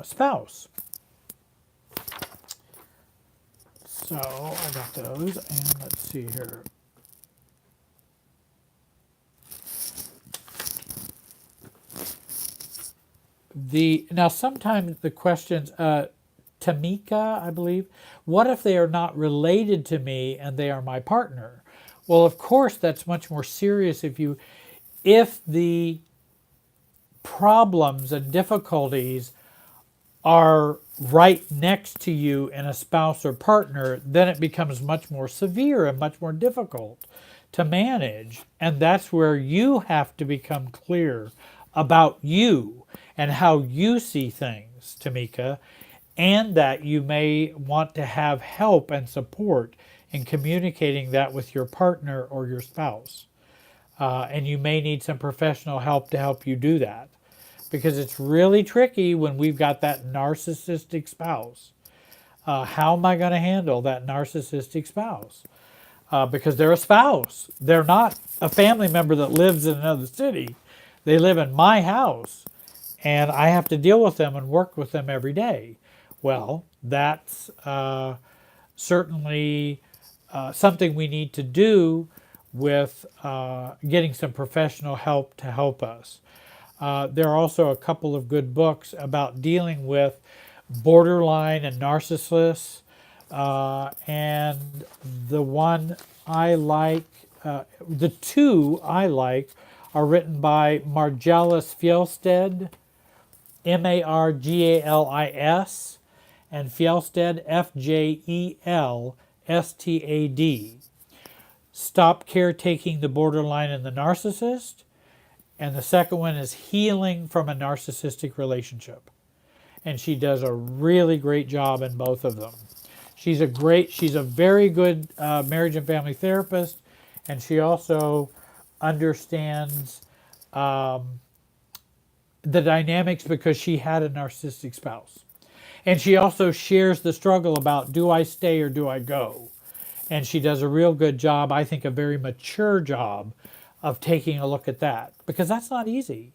spouse. So I got those, and let's see here. Now sometimes the questions, Tamika, I believe, what if they are not related to me and they are my partner? Well, of course, that's much more serious if the problems and difficulties are right next to you in a spouse or partner, then it becomes much more severe and much more difficult to manage. And that's where you have to become clear about you and how you see things, Tamika, and that you may want to have help and support in communicating that with your partner or your spouse. And you may need some professional help to help you do that. Because it's really tricky when we've got that narcissistic spouse. How am I going to handle that narcissistic spouse? Because they're a spouse. They're not a family member that lives in another city. They live in my house. And I have to deal with them and work with them every day. Well, that's certainly something we need to do with getting some professional help to help us. There are also a couple of good books about dealing with borderline and narcissists. And the one I like, the two I like, are written by Margalis Fjellstad, Margalis, and Fjellstad, Fjellstad. Stop Caretaking the Borderline and the Narcissist. And the second one is Healing from a Narcissistic Relationship. And she does a really great job in both of them. She's a very good marriage and family therapist, and she also understands the dynamics because she had a narcissistic spouse. And she also shares the struggle about, do I stay or do I go? And she does a real good job, I think a very mature job, of taking a look at that. Because that's not easy.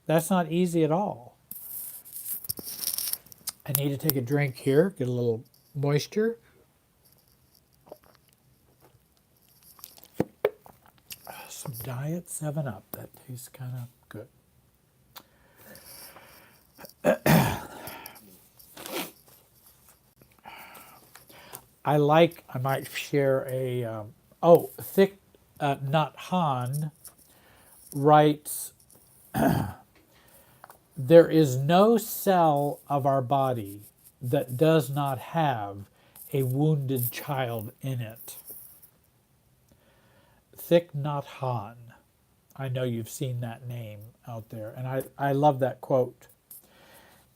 That's not easy at all. I need to take a drink here, get a little moisture. Some Diet 7-Up. That tastes kind of good. I might share a Oh, Thich Nhat Hanh writes, there is no cell of our body that does not have a wounded child in it. Thich Nhat Hanh. I know you've seen that name out there, and I love that quote.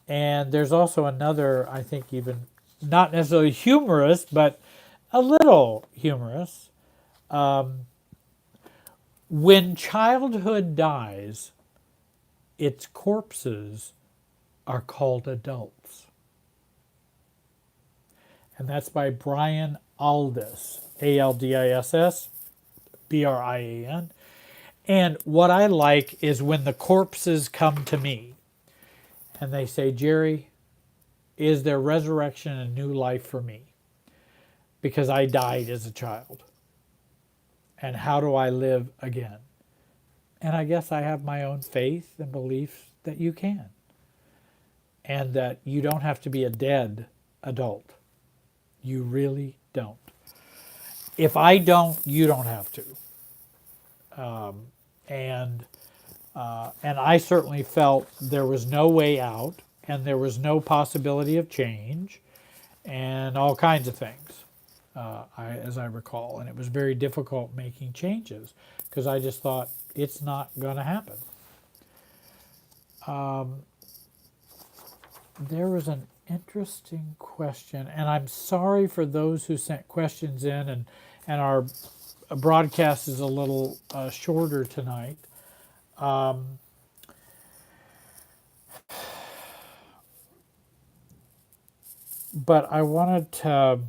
And there's also another, I think even not necessarily humorous, but a little humorous. When childhood dies, its corpses are called adults. And that's by Brian Aldiss, Aldiss, Brian. And what I like is when the corpses come to me and they say, Jerry, is there resurrection and new life for me? Because I died as a child. And how do I live again? And I guess I have my own faith and belief that you can. And that you don't have to be a dead adult. You really don't. If I don't, you don't have to. And I certainly felt there was no way out, and there was no possibility of change, and all kinds of things, as I recall. And it was very difficult making changes because I just thought it's not going to happen. There was an interesting question, and I'm sorry for those who sent questions in, and our broadcast is a little shorter tonight. But I wanted to,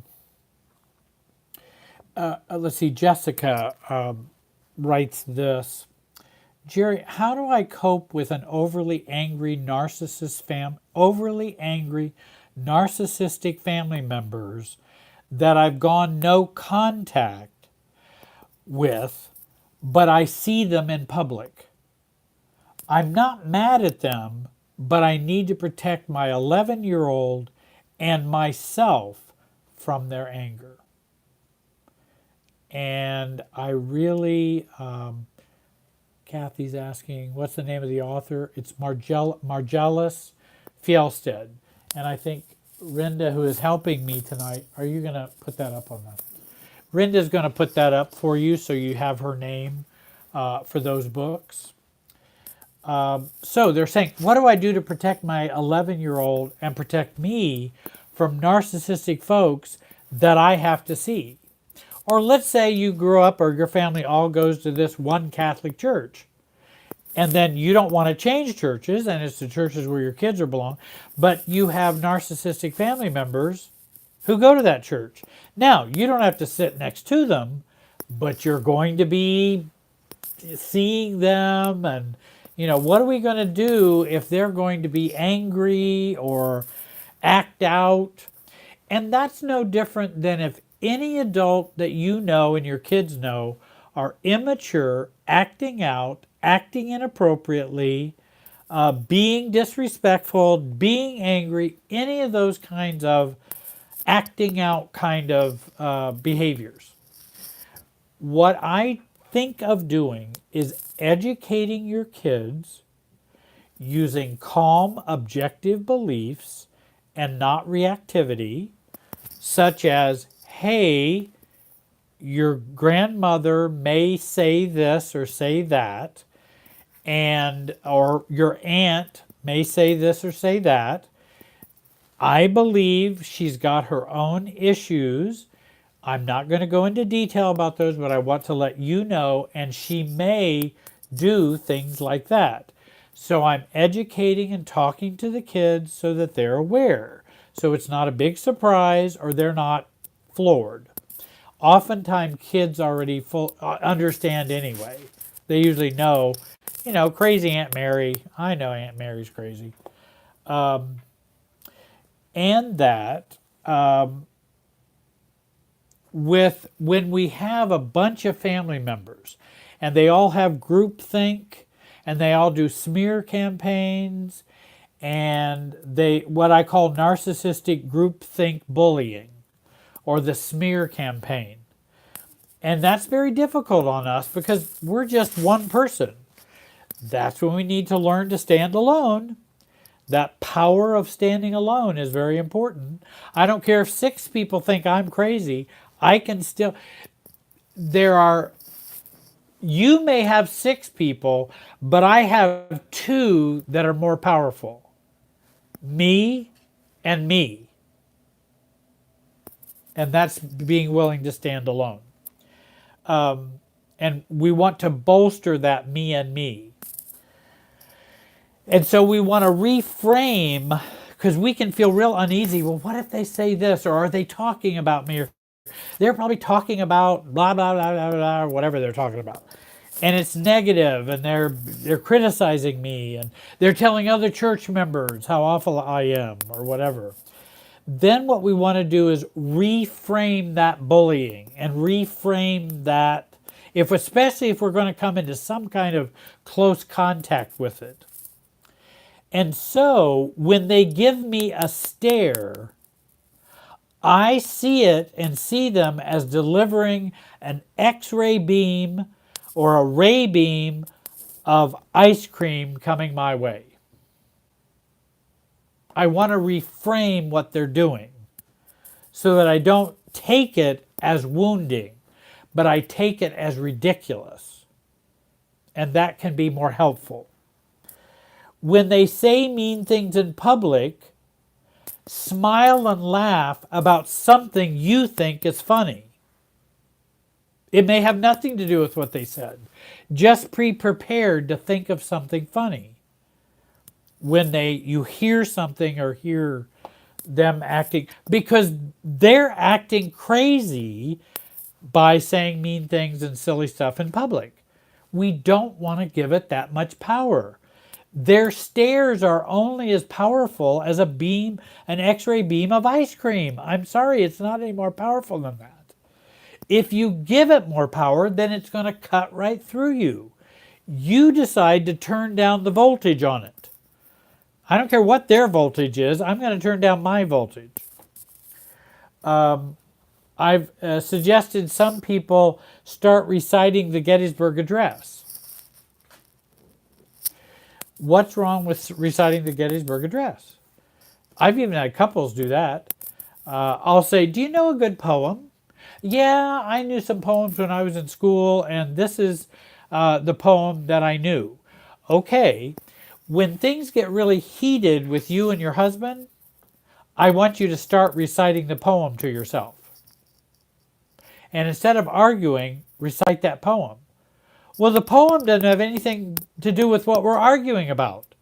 let's see, Jessica writes this. Jerry, how do I cope with an overly angry narcissistic family members that I've gone no contact with, but I see them in public? I'm not mad at them, but I need to protect my 11-year-old and myself from their anger. And I really, Kathy's asking, what's the name of the author? It's Margellus Fjellstead. And I think Rinda, who is helping me tonight, are you going to put that up on that? Rinda's going to put that up for you so you have her name for those books. So they're saying, what do I do to protect my 11-year-old and protect me from narcissistic folks that I have to see? Or let's say you grew up, or your family all goes to this one Catholic church, and then you don't want to change churches, and it's the churches where your kids are belong, but you have narcissistic family members who go to that church. Now, you don't have to sit next to them, but you're going to be seeing them, and what are we going to do if they're going to be angry or act out? And that's no different than if any adult that you know and your kids know are immature, acting out, acting inappropriately, being disrespectful, being angry, any of those kinds of acting out kind of behaviors. What I think of doing is educating your kids using calm, objective beliefs and not reactivity, such as, hey, your grandmother may say this or say that, or your aunt may say this or say that. I believe she's got her own issues. I'm not going to go into detail about those, but I want to let you know, and she may do things like that. So I'm educating and talking to the kids so that they're aware. So it's not a big surprise or they're not floored. Oftentimes kids already understand anyway. They usually know, crazy Aunt Mary. I know Aunt Mary's crazy. And that when we have a bunch of family members and they all have groupthink and they all do smear campaigns and what I call narcissistic groupthink bullying or the smear campaign. And that's very difficult on us because we're just one person. That's when we need to learn to stand alone. That power of standing alone is very important. I don't care if 6 people think I'm crazy. I can still, you may have 6 people, but I have 2 that are more powerful. Me and me. And that's being willing to stand alone. And we want to bolster that me and me. And so we want to reframe, because we can feel real uneasy. Well, what if they say this? Or are they talking about me? Or they're probably talking about blah, blah, blah, blah, blah, or whatever they're talking about. And it's negative, and they're criticizing me, and they're telling other church members how awful I am, or whatever. Then what we want to do is reframe that bullying and reframe that, especially if we're going to come into some kind of close contact with it. And so when they give me a stare, I see it and see them as delivering an X-ray beam or a ray beam of ice cream coming my way. I want to reframe what they're doing so that I don't take it as wounding, but I take it as ridiculous. And that can be more helpful. When they say mean things in public, smile and laugh about something you think is funny. It may have nothing to do with what they said. Just be prepared to think of something funny. When you hear something or hear them acting, because they're acting crazy by saying mean things and silly stuff in public. We don't want to give it that much power. Their stares are only as powerful as an X-ray beam of ice cream. I'm sorry, it's not any more powerful than that. If you give it more power, then it's going to cut right through you. You decide to turn down the voltage on it. I don't care what their voltage is, I'm going to turn down my voltage. I've suggested some people start reciting the Gettysburg Address. What's wrong with reciting the Gettysburg Address? I've even had couples do that. I'll say, do you know a good poem? Yeah, I knew some poems when I was in school, and this is the poem that I knew. Okay, when things get really heated with you and your husband, I want you to start reciting the poem to yourself. And instead of arguing, recite that poem. Well, the poem doesn't have anything to do with what we're arguing about.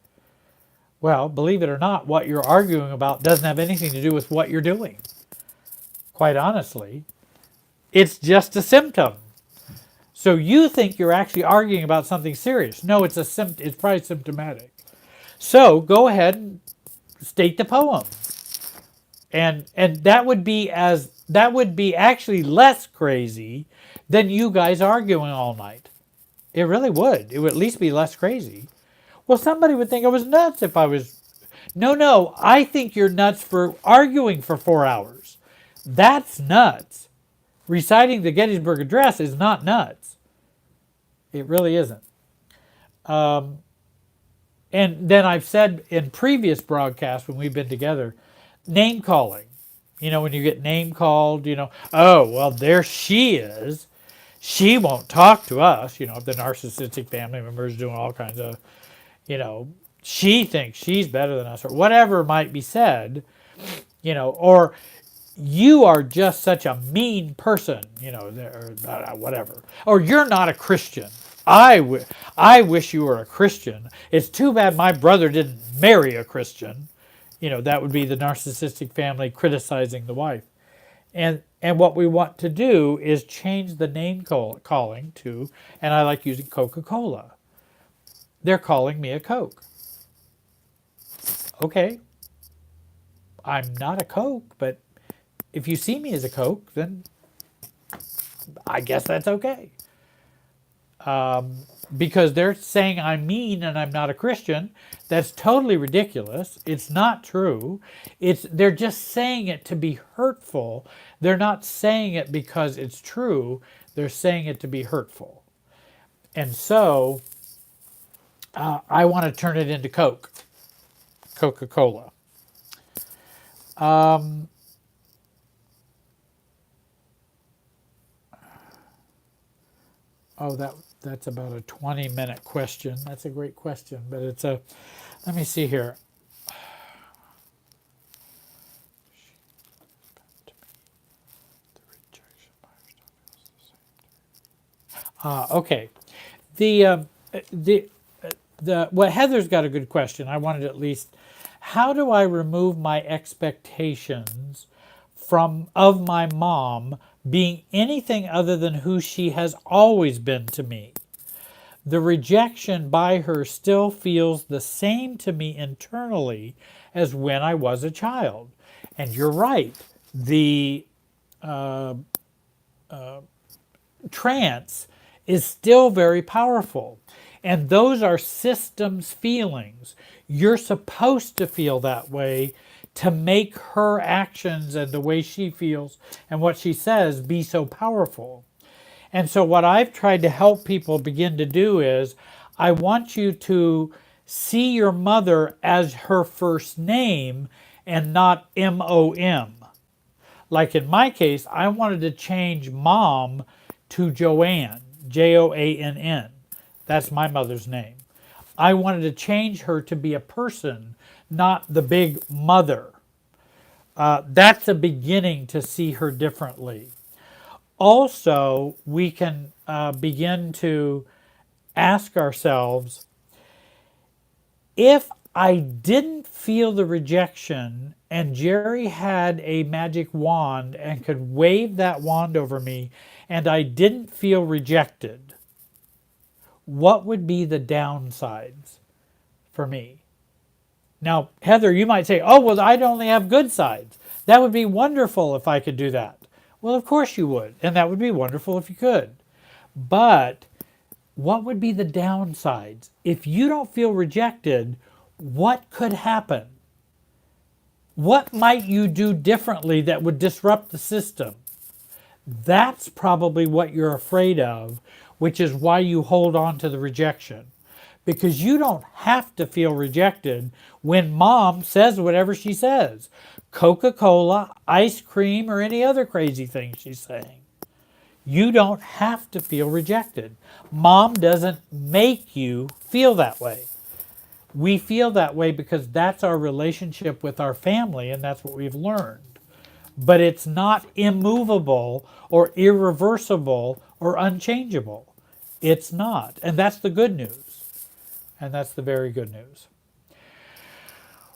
Well, believe it or not, what you're arguing about doesn't have anything to do with what you're doing. Quite honestly, it's just a symptom. So you think you're actually arguing about something serious. No, it's probably symptomatic. So go ahead and state the poem. And that would be actually less crazy than you guys arguing all night. It really would. It would at least be less crazy. Well, somebody would think I was nuts if I was... No, I think you're nuts for arguing for 4 hours. That's nuts. Reciting the Gettysburg Address is not nuts. It really isn't. And then I've said in previous broadcasts when we've been together, name calling. When you get name called, oh, well, there she is. She won't talk to us, the narcissistic family members doing all kinds of, she thinks she's better than us, or whatever might be said, or you are just such a mean person, or whatever, or you're not a Christian. I wish you were a Christian. It's too bad my brother didn't marry a Christian. That would be the narcissistic family criticizing the wife. And what we want to do is change the name calling to, and I like using Coca-Cola. They're calling me a Coke. Okay. I'm not a Coke, but if you see me as a Coke, then I guess that's okay. Because they're saying I'm mean and I'm not a Christian. That's totally ridiculous. It's not true. They're just saying it to be hurtful. They're not saying it because it's true. They're saying it to be hurtful. And so I want to turn it into Coca-Cola. Oh, that's about a 20-minute question. That's a great question, but it's a, let me see here. Okay. The well, Heather's got a good question. I wanted at least, how do I remove my expectations of my mom being anything other than who she has always been to me? The rejection by her still feels the same to me internally as when I was a child. And you're right. The trance is still very powerful. And those are systems feelings. You're supposed to feel that way to make her actions and the way she feels and what she says be so powerful. And so what I've tried to help people begin to do is, I want you to see your mother as her first name and not M-O-M. Like in my case, I wanted to change mom to Joanne, Joann. That's my mother's name. I wanted to change her to be a person, not the big mother. That's a beginning to see her differently. Also, we can begin to ask ourselves, if I didn't feel the rejection and Jerry had a magic wand and could wave that wand over me and I didn't feel rejected, what would be the downsides for me? Now, Heather, you might say, oh, well, I'd only have good sides. That would be wonderful if I could do that. Well, of course you would, and that would be wonderful if you could. But what would be the downsides? If you don't feel rejected, what could happen? What might you do differently that would disrupt the system? That's probably what you're afraid of, which is why you hold on to the rejection. Because you don't have to feel rejected when mom says whatever she says. Coca-Cola, ice cream, or any other crazy thing she's saying. You don't have to feel rejected. Mom doesn't make you feel that way. We feel that way because that's our relationship with our family and that's what we've learned. But it's not immovable or irreversible or unchangeable. It's not. And that's the good news. And that's the very good news.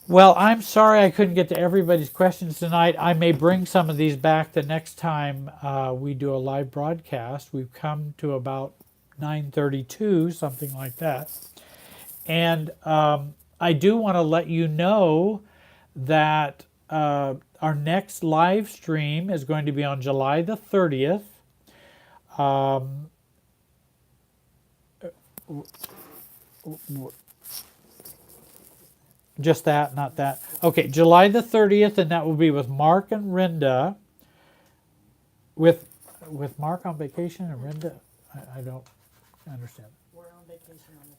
Well, I'm sorry I couldn't get to everybody's questions tonight. I may bring some of these back the next time we do a live broadcast. We've come to about 9:32, something like that. And I do want to let you know that our next live stream is going to be on July the 30th. Just that, not that. Okay, July the 30th, and that will be with Mark and Rinda. With Mark on vacation and Rinda? I don't understand. We're on vacation on the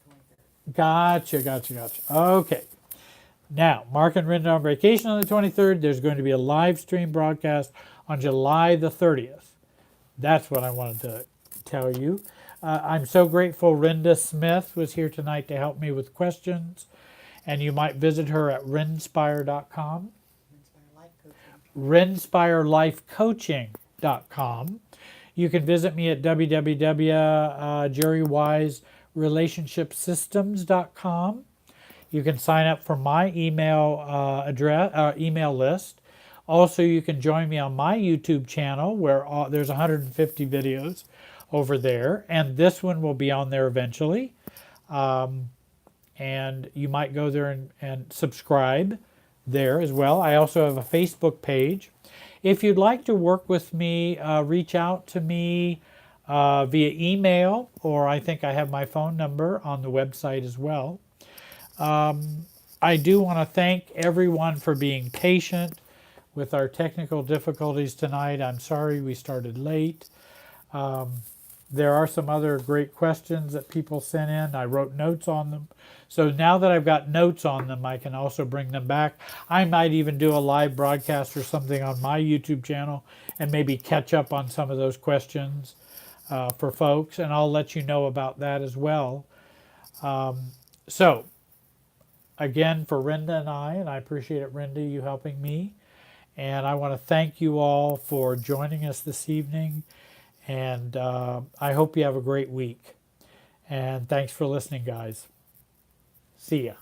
23rd. Gotcha. Okay. Now, Mark and Rinda on vacation on the 23rd. There's going to be a live stream broadcast on July the 30th. That's what I wanted to tell you. I'm so grateful Rinda Smith was here tonight to help me with questions. And you might visit her at renspire.com. renspirelifecoaching.com. You can visit me at www.jerrywiserelationshipsystems.com. You can sign up for my email list. Also, you can join me on my YouTube channel where there's 150 videos over there, and this one will be on there eventually. And you might go there and subscribe there as well. I also have a Facebook page. If you'd like to work with me, reach out to me via email, or I think I have my phone number on the website as well. I do want to thank everyone for being patient with our technical difficulties tonight. I'm sorry we started late. There are some other great questions that people sent in. I wrote notes on them. So now that I've got notes on them, I can also bring them back. I might even do a live broadcast or something on my YouTube channel and maybe catch up on some of those questions for folks, and I'll let you know about that as well. So, again, for Rinda and I appreciate it, Rinda, you helping me. And I want to thank you all for joining us this evening. And I hope you have a great week. And thanks for listening, guys. See ya.